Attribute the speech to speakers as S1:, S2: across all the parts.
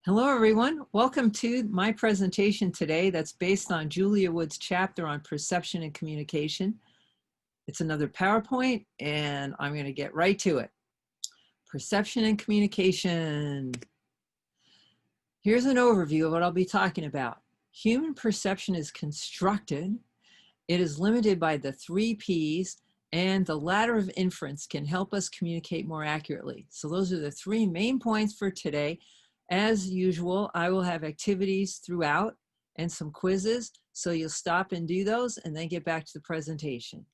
S1: Hello, everyone. Welcome to my presentation today that's based on Julia Wood's chapter on perception and communication. It's another PowerPoint, and I'm going to get right to it. Perception and communication. Here's an overview of what I'll be talking about. Human perception is constructed. It is limited by the 3 Ps, and the ladder of inference can help us communicate more accurately. So those are the 3 main points for today. As usual, I will have activities throughout and some quizzes, so you'll stop and do those and then get back to the presentation.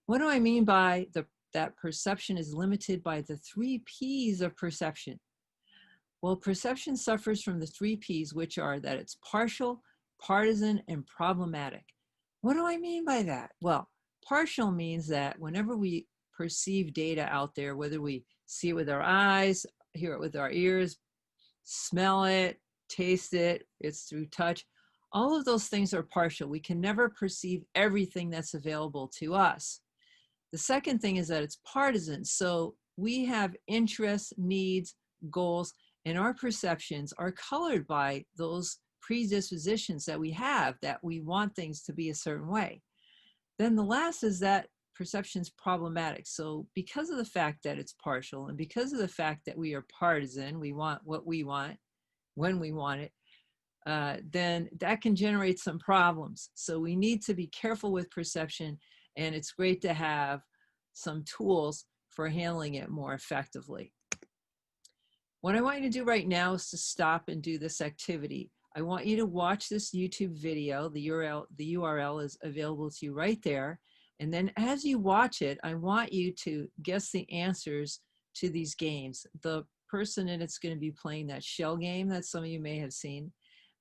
S1: What do I mean by that perception is limited by the 3 Ps of perception? Well, perception suffers from the 3 Ps, which are that it's partial, partisan, and problematic. What do I mean by that? Well, partial means that whenever we perceive data out there, whether we see it with our eyes, hear it with our ears, smell it, taste it, it's through touch. All of those things are partial. We can never perceive everything that's available to us. The second thing is that it's partisan. So we have interests, needs, goals, and our perceptions are colored by those predispositions that we have, that we want things to be a certain way. Then the last is that perception is problematic. So because of the fact that it's partial and because of the fact that we are partisan, we want what we want when we want it, then that can generate some problems. So we need to be careful with perception, and it's great to have some tools for handling it more effectively. What I want you to do right now is to stop and do this activity. I want you to watch this YouTube video. The URL is available to you right there. And then as you watch it, I want you to guess the answers to these games. The person in it's going to be playing that shell game that some of you may have seen.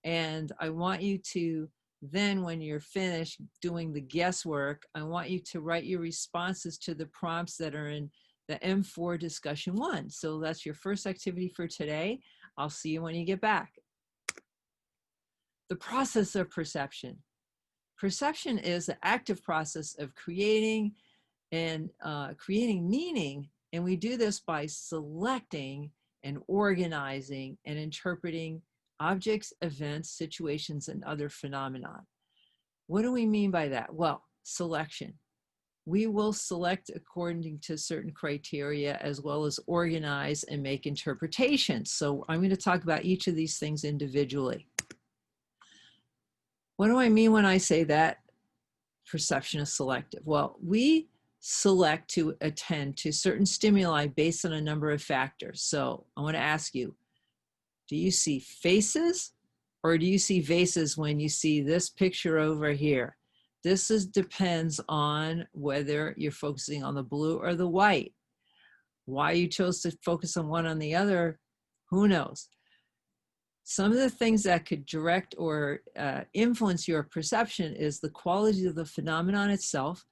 S1: And I want you to then, when you're finished doing the guesswork, I want you to write your responses to the prompts that are in the M4 discussion 1. So that's your first activity for today. I'll see you when you get back. The process of perception. Perception is the active process of creating meaning, and we do this by selecting and organizing and interpreting objects, events, situations, and other phenomena. What do we mean by that? Well, selection. We will select according to certain criteria, as well as organize and make interpretations. So I'm going to talk about each of these things individually. What do I mean when I say that perception is selective? Well, we select to attend to certain stimuli based on a number of factors. So I want to ask you, do you see faces or do you see vases when you see this picture over here? This depends on whether you're focusing on the blue or the white. Why you chose to focus on one on the other, who knows? Some of the things that could direct or influence your perception is the quality of the phenomenon itself,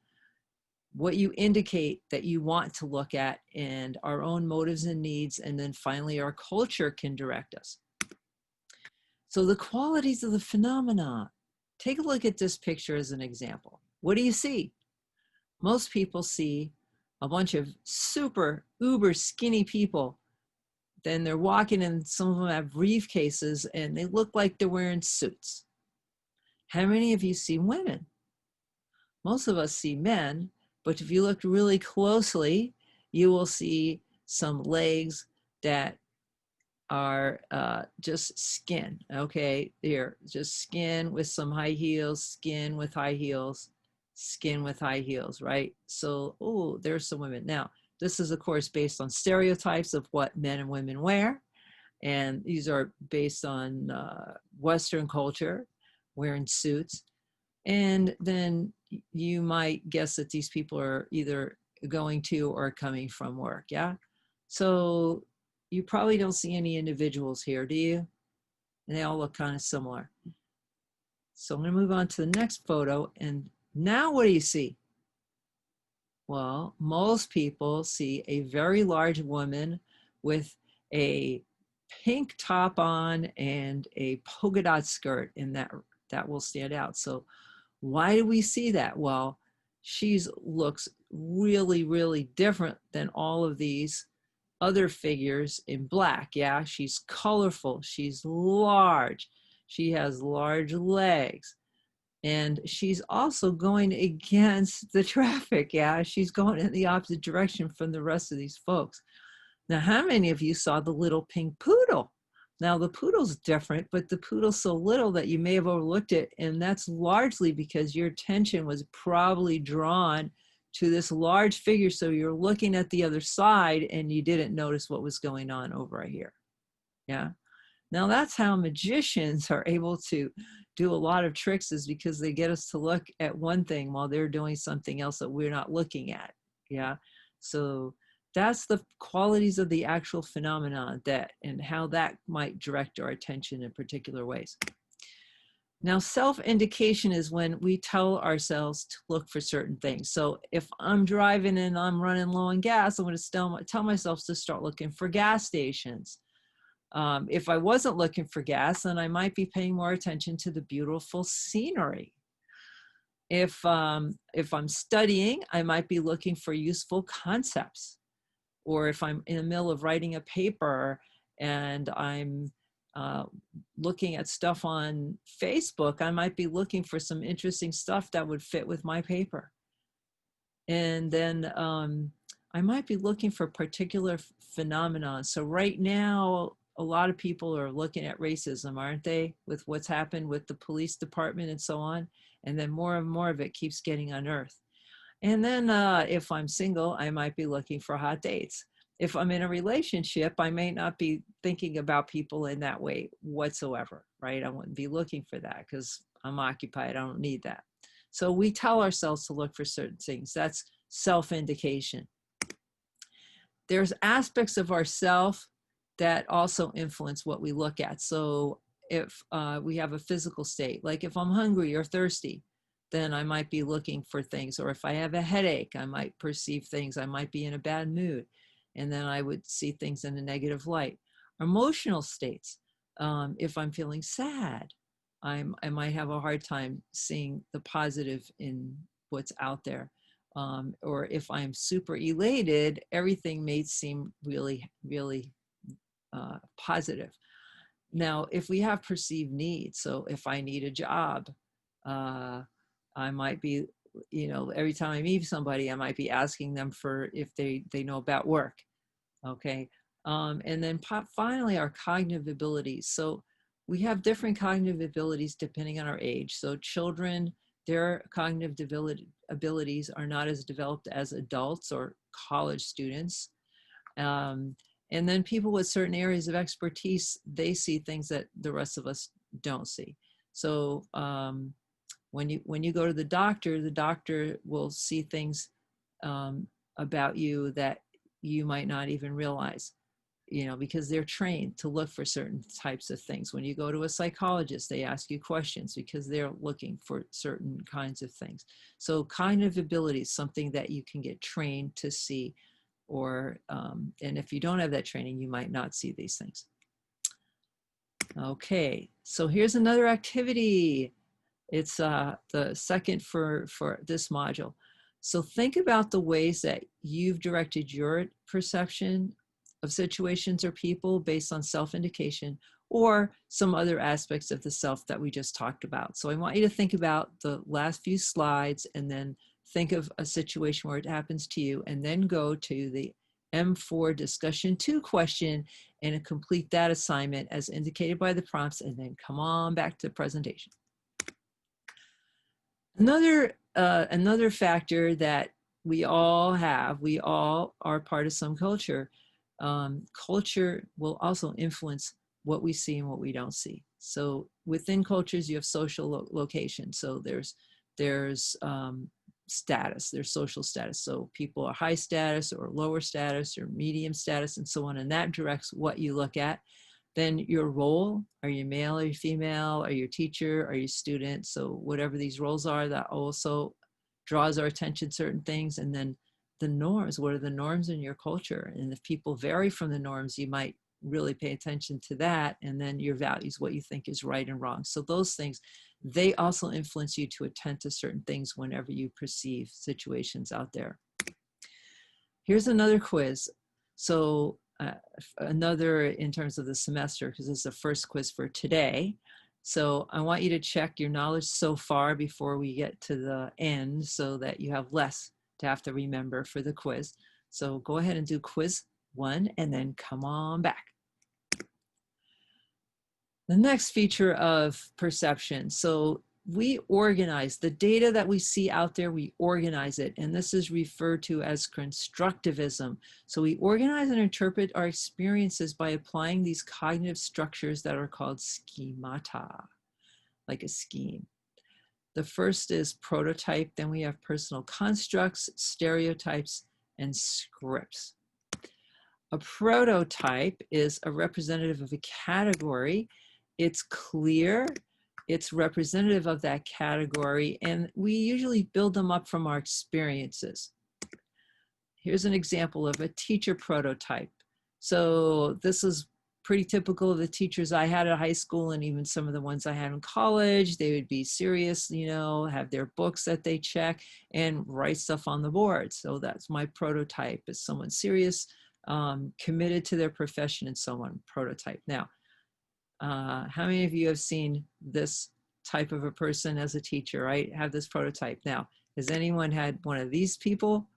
S1: what you indicate that you want to look at, and our own motives and needs, and then finally our culture can direct us. So the qualities of the phenomena. Take a look at this picture as an example. What do you see? Most people see a bunch of super, uber skinny people. Then they're walking and some of them have briefcases and they look like they're wearing suits. How many of you see women? Most of us see men, but if you look really closely, you will see some legs that are just skin, okay? They're just skin with some high heels, skin with high heels, skin with high heels, right? So, oh, there's some women. Now, this is, of course, based on stereotypes of what men and women wear. And these are based on Western culture, wearing suits. And then you might guess that these people are either going to or coming from work, yeah? So you probably don't see any individuals here, do you? And they all look kind of similar. So I'm going to move on to the next photo. And now what do you see? Well, most people see a very large woman with a pink top on and a polka dot skirt, and that will stand out. So why do we see that? Well, she looks really, really different than all of these other figures in black. Yeah, she's colorful, she's large, she has large legs, and she's also going against the traffic. Yeah, she's going in the opposite direction from the rest of these folks. Now, how many of you saw the little pink poodle? Now, the poodle's different, but the poodle's so little that you may have overlooked it, and that's largely because your attention was probably drawn to this large figure, so you're looking at the other side and you didn't notice what was going on over here. Yeah. Now, that's how magicians are able to do a lot of tricks, is because they get us to look at one thing while they're doing something else that we're not looking at. Yeah. So that's the qualities of the actual phenomenon, that and how that might direct our attention in particular ways. Now, self-indication is when we tell ourselves to look for certain things. So if I'm driving and I'm running low on gas, I'm going to tell myself to start looking for gas stations. If I wasn't looking for gas, then I might be paying more attention to the beautiful scenery. If I'm studying, I might be looking for useful concepts. Or if I'm in the middle of writing a paper and I'm looking at stuff on Facebook, I might be looking for some interesting stuff that would fit with my paper. And then I might be looking for particular phenomena. So right now, a lot of people are looking at racism, aren't they? With what's happened with the police department and so on. And then more and more of it keeps getting unearthed. And then if I'm single, I might be looking for hot dates. If I'm in a relationship, I may not be thinking about people in that way whatsoever, right? I wouldn't be looking for that because I'm occupied. I don't need that. So we tell ourselves to look for certain things. That's self-indication. There's aspects of ourself that also influence what we look at. So if we have a physical state, like if I'm hungry or thirsty, then I might be looking for things. Or if I have a headache, I might perceive things. I might be in a bad mood, and then I would see things in a negative light. Emotional states, if I'm feeling sad, I might have a hard time seeing the positive in what's out there. Or if I'm super elated, everything may seem really, really positive. Now, if we have perceived needs, so if I need a job, I might be, every time I meet somebody, I might be asking them for if they know about work. Okay. And then finally, our cognitive abilities. So we have different cognitive abilities depending on our age. So children, their cognitive abilities are not as developed as adults or college students. And then people with certain areas of expertise, they see things that the rest of us don't see. So when you go to the doctor will see things about you that you might not even realize, because they're trained to look for certain types of things. When you go to a psychologist, they ask you questions because they're looking for certain kinds of things. So cognitive ability is something that you can get trained to see, or and if you don't have that training, you might not see these things. Okay, so here's another activity. It's the second for this module. So think about the ways that you've directed your perception of situations or people based on self-indication or some other aspects of the self that we just talked about. So I want you to think about the last few slides and then think of a situation where it happens to you, and then go to the M4 discussion 2 question and complete that assignment as indicated by the prompts, and then come on back to the presentation. Another factor that we all have, we all are part of some culture. Culture will also influence what we see and what we don't see. So within cultures, you have social location. So there's status, there's social status. So people are high status or lower status or medium status and so on, and that directs what you look at. Then your role, are you male, are you female, are you a teacher, are you a student? So whatever these roles are, that also draws our attention to certain things. And then the norms, what are the norms in your culture? And if people vary from the norms, you might really pay attention to that. And then your values, what you think is right and wrong. So those things, they also influence you to attend to certain things whenever you perceive situations out there. Here's another quiz. So another in terms of the semester, because it's the first quiz for today. So I want you to check your knowledge so far before we get to the end so that you have less to have to remember for the quiz. So go ahead and do quiz 1 and then come on back. The next feature of perception. So we organize the data that we see out there, we organize it. And this is referred to as constructivism. So we organize and interpret our experiences by applying these cognitive structures that are called schemata, like a scheme. The first is prototype, then we have personal constructs, stereotypes, and scripts. A prototype is a representative of a category. It's clear, it's representative of that category, and we usually build them up from our experiences. Here's an example of a teacher prototype. So this is pretty typical of the teachers I had at high school, and even some of the ones I had in college. They would be serious, you know, have their books that they check and write stuff on the board. So that's my prototype, is someone serious, committed to their profession, and so on. Prototype. Now, how many of you have seen this type of a person as a teacher, right? Have this prototype. Now, has anyone had one of these people?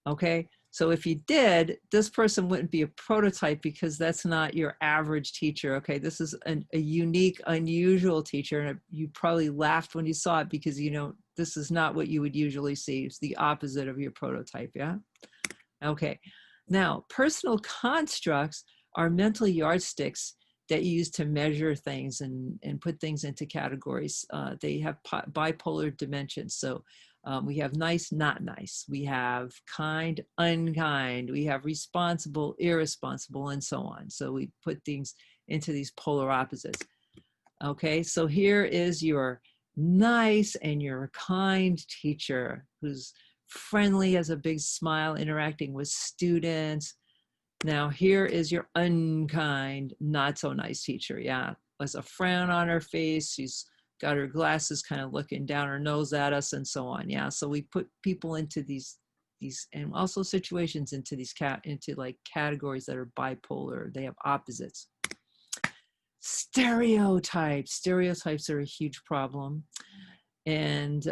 S1: Okay, so if you did, this person wouldn't be a prototype because that's not your average teacher. Okay, this is a unique, unusual teacher, and you probably laughed when you saw it because, you know, this is not what you would usually see. It's the opposite of your prototype, yeah? Okay, now personal constructs are mental yardsticks that you use to measure things and put things into categories. They have bipolar dimensions. So we have nice, not nice. We have kind, unkind. We have responsible, irresponsible, and so on. So we put things into these polar opposites. Okay, so here is your nice and your kind teacher who's friendly, has a big smile, interacting with students. Now here is your unkind, not so nice teacher. Yeah, has a frown on her face. She's got her glasses kind of looking down her nose at us and so on. Yeah, so we put people into these and also situations into these into like categories that are bipolar. They have opposites. Stereotypes. Stereotypes are a huge problem. And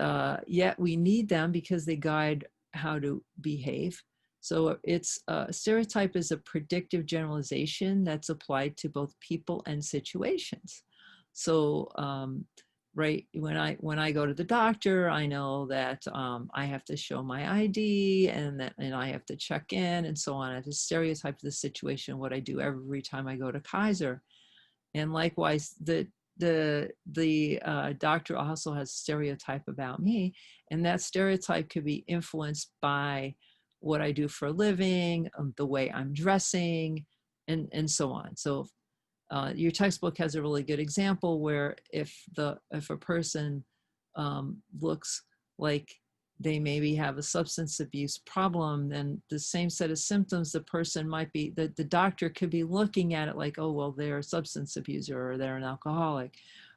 S1: yet we need them because they guide how to behave. So it's stereotype is a predictive generalization that's applied to both people and situations. So right, when I go to the doctor, I know that I have to show my ID and I have to check in and so on. I have to stereotype the situation, what I do every time I go to Kaiser. And likewise, the doctor also has stereotype about me, and that stereotype could be influenced by what I do for a living, the way I'm dressing, and so on. So your textbook has a really good example where if a person looks like they maybe have a substance abuse problem, then the same set of symptoms, the person might be, the doctor could be looking at it like, oh, well, they're a substance abuser or they're an alcoholic.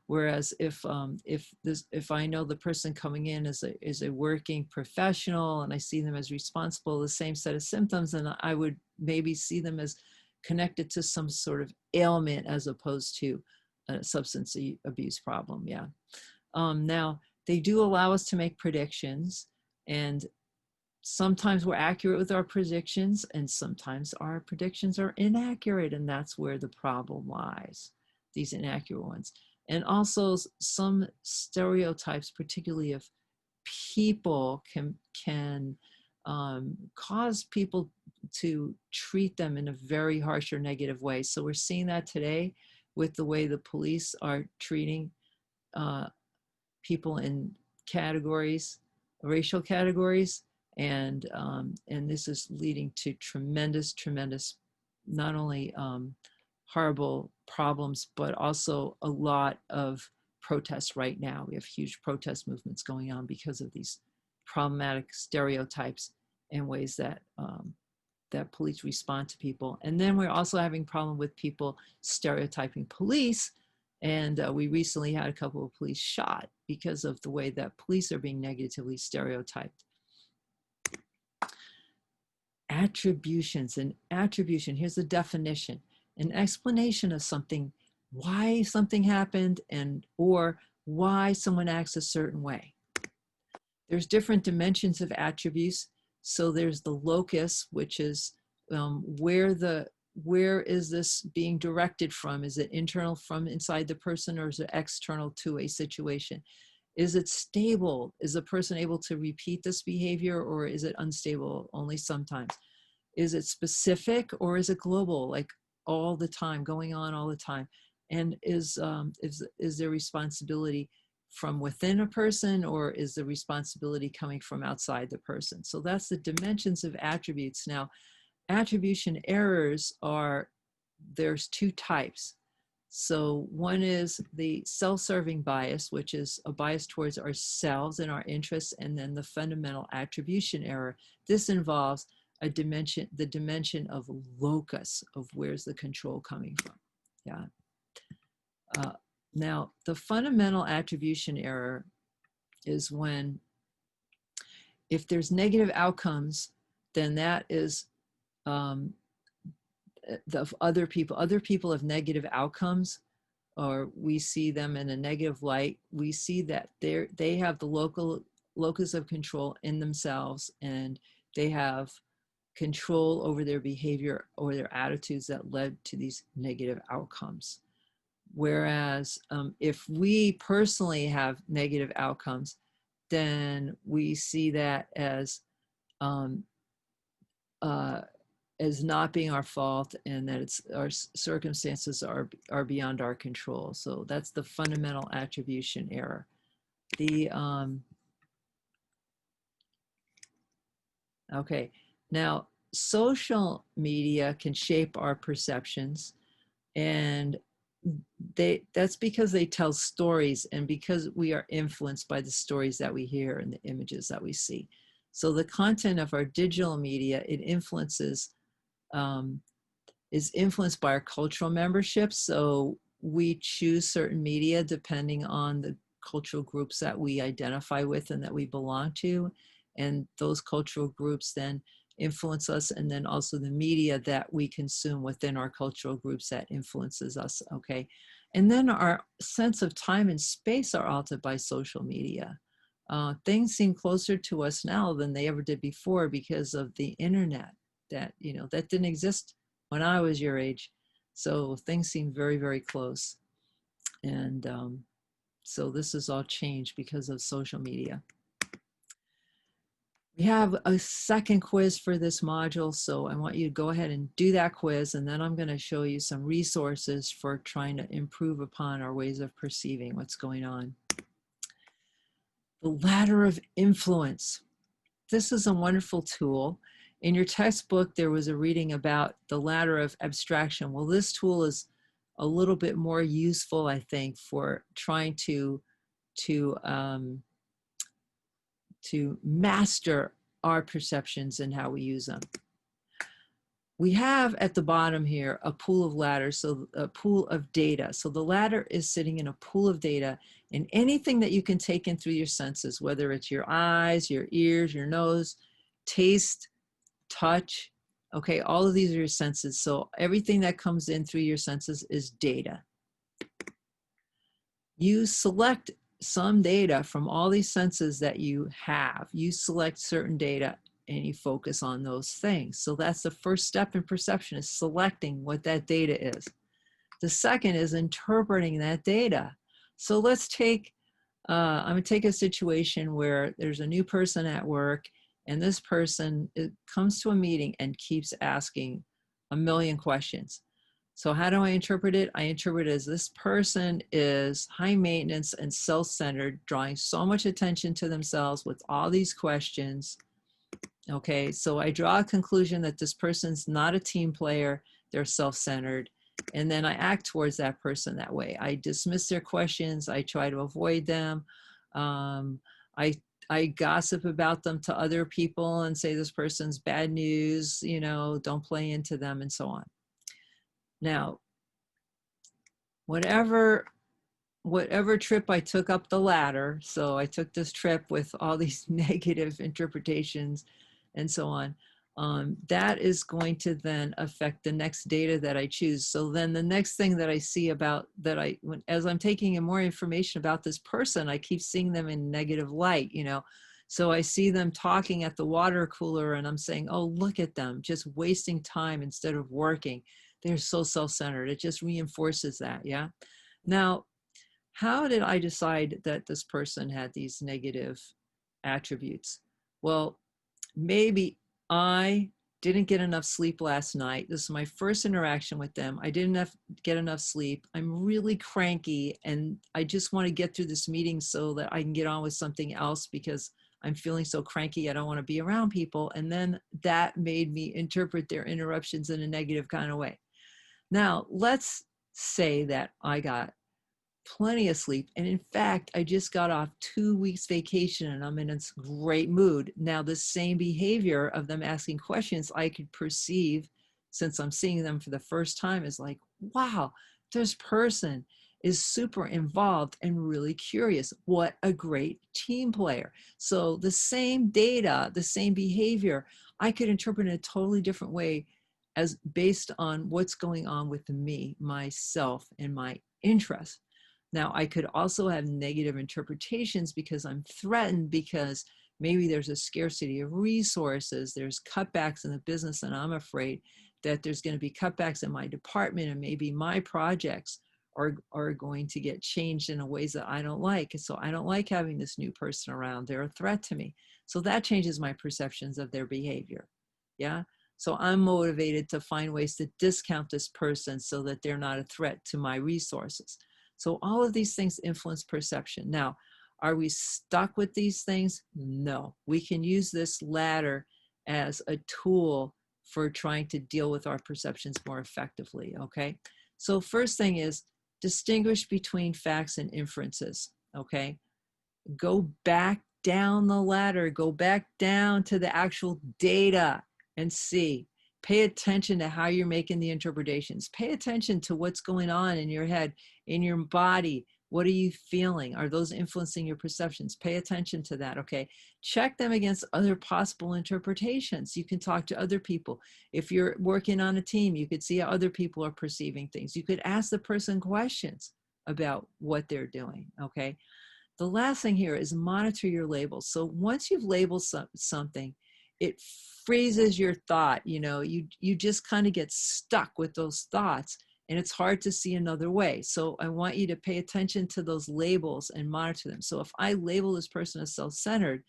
S1: Whereas if I know the person coming in is a working professional and I see them as responsible, the same set of symptoms, then I would maybe see them as connected to some sort of ailment as opposed to a substance abuse problem. Yeah. Now, they do allow us to make predictions, and sometimes we're accurate with our predictions, and sometimes our predictions are inaccurate, and that's where the problem lies, these inaccurate ones. And also some stereotypes, particularly of people, can cause people to treat them in a very harsh or negative way. So we're seeing that today with the way the police are treating people in categories, racial categories, and this is leading to tremendous, not only horrible problems, but also a lot of protests right now. We have huge protest movements going on because of these problematic stereotypes and ways that that police respond to people. And then we're also having problem with people stereotyping police. And we recently had a couple of police shot because of the way that police are being negatively stereotyped. attributions. An attribution, here's the definition: an explanation of something, why something happened, and or why someone acts a certain way. There's different dimensions of attributes. So there's the locus, which is where is this being directed from? Is it internal from inside the person, or is it external to a situation? Is it stable? Is the person able to repeat this behavior, or is it unstable only sometimes? Is it specific, or is it global, like all the time, going on all the time? And is there responsibility from within a person, or is the responsibility coming from outside the person? So that's the dimensions of attributes. Now, attribution errors there's two types. So one is the self-serving bias, which is a bias towards ourselves and our interests, and then the fundamental attribution error. This involves the dimension of locus, of where's the control coming from. Yeah. Now, the fundamental attribution error is when, if there's negative outcomes, then that is the other people have negative outcomes, or we see them in a negative light. We see that they have the locus of control in themselves, and they have control over their behavior or their attitudes that led to these negative outcomes. Whereas if we personally have negative outcomes, then we see that as not being our fault, and that our circumstances are beyond our control. So that's the fundamental attribution error. Okay, now social media can shape our perceptions, and that's because they tell stories, and because we are influenced by the stories that we hear and the images that we see. So the content of our digital media, it is influenced by our cultural membership. So we choose certain media depending on the cultural groups that we identify with and that we belong to. And those cultural groups then influence us, and then also the media that we consume within our cultural groups that influences us, okay? And then our sense of time and space are altered by social media. Things seem closer to us now than they ever did before because of the internet that didn't exist when I was your age. So things seem very, very close. And so this has all changed because of social media. We have a second quiz for this module, so I want you to go ahead and do that quiz, and then I'm going to show you some resources for trying to improve upon our ways of perceiving what's going on. The ladder of influence. This is a wonderful tool. In your textbook, there was a reading about the ladder of abstraction. Well, this tool is a little bit more useful, I think, for trying to master our perceptions and how we use them. We have at the bottom here a pool of ladders, so a pool of data. So the ladder is sitting in a pool of data, and anything that you can take in through your senses, whether it's your eyes, your ears, your nose, taste, touch, okay, all of these are your senses. So everything that comes in through your senses is data. You select some data from all these senses that you have. You select certain data and you focus on those things. So that's the first step in perception, is selecting what that data is. The second is interpreting that data. So let's take, I'm gonna take a situation where there's a new person at work, and this person comes to a meeting and keeps asking a million questions. So how do I interpret it? I interpret it as this person is high maintenance and self-centered, drawing so much attention to themselves with all these questions. Okay, so I draw a conclusion that this person's not a team player, they're self-centered, and then I act towards that person that way. I dismiss their questions, I try to avoid them, I gossip about them to other people and say this person's bad news, don't play into them, and so on. Now, whatever trip I took up the ladder, so I took this trip with all these negative interpretations and so on, That is going to then affect the next data that I choose. So then the next thing that I see about that as I'm taking in more information about this person, I keep seeing them in negative light, you know. So I see them talking at the water cooler and I'm saying, oh, look at them, just wasting time instead of working. They're so self-centered. It just reinforces that, yeah. Now, how did I decide that this person had these negative attributes? Well, maybe I didn't get enough sleep last night. This is my first interaction with them. I didn't get enough sleep. I'm really cranky and I just want to get through this meeting so that I can get on with something else because I'm feeling so cranky. I don't want to be around people. And then that made me interpret their interruptions in a negative kind of way. Now, let's say that I got plenty of sleep. And in fact, I just got off 2 weeks vacation and I'm in a great mood. Now, the same behavior of them asking questions, I could perceive since I'm seeing them for the first time is like, wow, this person is super involved and really curious. What a great team player. So the same data, the same behavior, I could interpret in a totally different way as based on what's going on with me, myself, and my interest. Now, I could also have negative interpretations because I'm threatened because maybe there's a scarcity of resources, there's cutbacks in the business, and I'm afraid that there's going to be cutbacks in my department and maybe my projects are going to get changed in ways that I don't like. So I don't like having this new person around. They're a threat to me. So that changes my perceptions of their behavior. Yeah. So I'm motivated to find ways to discount this person so that they're not a threat to my resources. So all of these things influence perception. Now, are we stuck with these things? No. We can use this ladder as a tool for trying to deal with our perceptions more effectively, okay? So first thing is distinguish between facts and inferences, okay? Go back down the ladder, go back down to the actual data and see. Pay attention to how you're making the interpretations. Pay attention to what's going on in your head, in your body. What are you feeling? Are those influencing your perceptions? Pay attention to that, okay? Check them against other possible interpretations. You can talk to other people. If you're working on a team, you could see how other people are perceiving things. You could ask the person questions about what they're doing, okay? The last thing here is monitor your labels. So once you've labeled something, it freezes your thought. You know, you just kind of get stuck with those thoughts and it's hard to see another way. So I want you to pay attention to those labels and monitor them. So if I label this person as self-centered,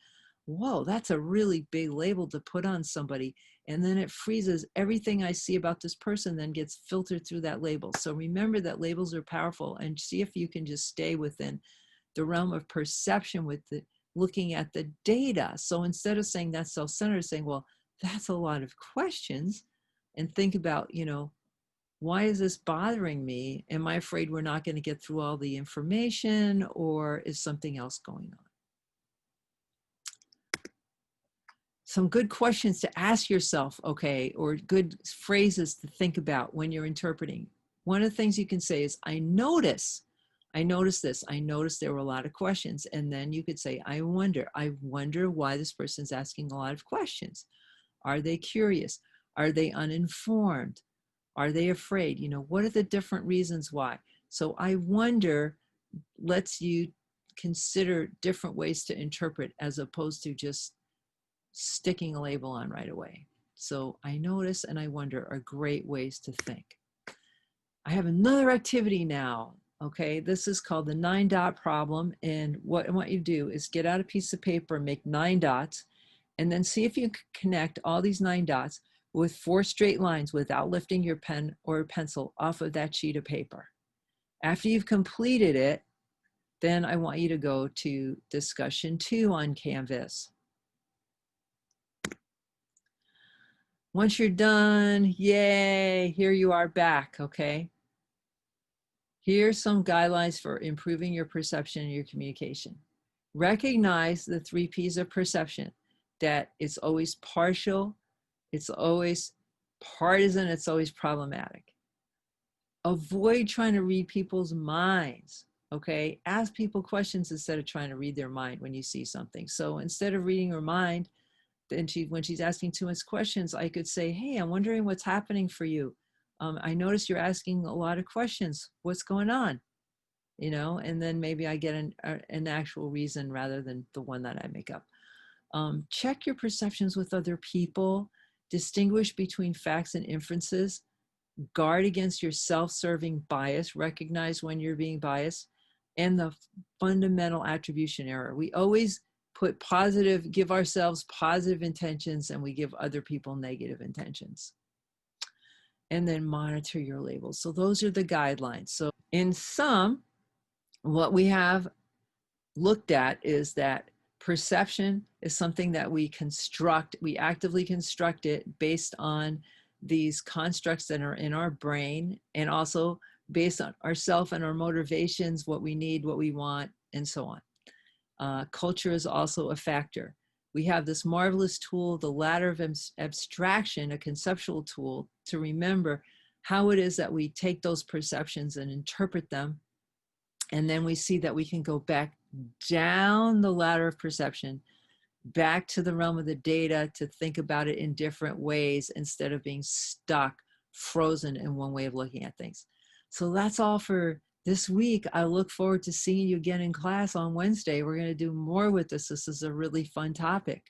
S1: whoa, that's a really big label to put on somebody. And then it freezes everything I see about this person, then gets filtered through that label. So remember that labels are powerful and see if you can just stay within the realm of perception with looking at the data. So instead of saying that's self-centered, saying, well, that's a lot of questions, and think about, you know, why is this bothering me? Am I afraid we're not going to get through all the information, or is something else going on? Some good questions to ask yourself, okay, or good phrases to think about when you're interpreting. One of the things you can say is, I noticed this. I noticed there were a lot of questions. And then you could say, I wonder why this person's asking a lot of questions. Are they curious? Are they uninformed? Are they afraid? You know, what are the different reasons why? So I wonder lets you consider different ways to interpret as opposed to just sticking a label on right away. So I notice and I wonder are great ways to think. I have another activity now. Okay, this is called the 9-dot problem. And what I want you to do is get out a piece of paper and make 9 dots, and then see if you can connect all these 9 dots with 4 straight lines without lifting your pen or pencil off of that sheet of paper. After you've completed it, then I want you to go to discussion 2 on Canvas. Once you're done, yay, here you are back, okay? Here's some guidelines for improving your perception and your communication. Recognize the 3 P's of perception, that it's always partial, it's always partisan, it's always problematic. Avoid trying to read people's minds, okay? Ask people questions instead of trying to read their mind when you see something. So instead of reading your mind, And when she's asking too much questions, I could say, hey, I'm wondering what's happening for you. I notice you're asking a lot of questions. What's going on? You know, and then maybe I get an actual reason rather than the one that I make up. Check your perceptions with other people. Distinguish between facts and inferences. Guard against your self-serving bias. Recognize when you're being biased. And the fundamental attribution error. We always give ourselves positive intentions, and we give other people negative intentions. And then monitor your labels. So those are the guidelines. So in sum, what we have looked at is that perception is something that we actively construct it based on these constructs that are in our brain, and also based on ourself and our motivations, what we need, what we want, and so on. Culture is also a factor. We have this marvelous tool, the ladder of abstraction, a conceptual tool to remember how it is that we take those perceptions and interpret them. And then we see that we can go back down the ladder of perception, back to the realm of the data, to think about it in different ways instead of being stuck, frozen in one way of looking at things. So that's all for this week. I look forward to seeing you again in class on Wednesday. We're going to do more with this. This is a really fun topic.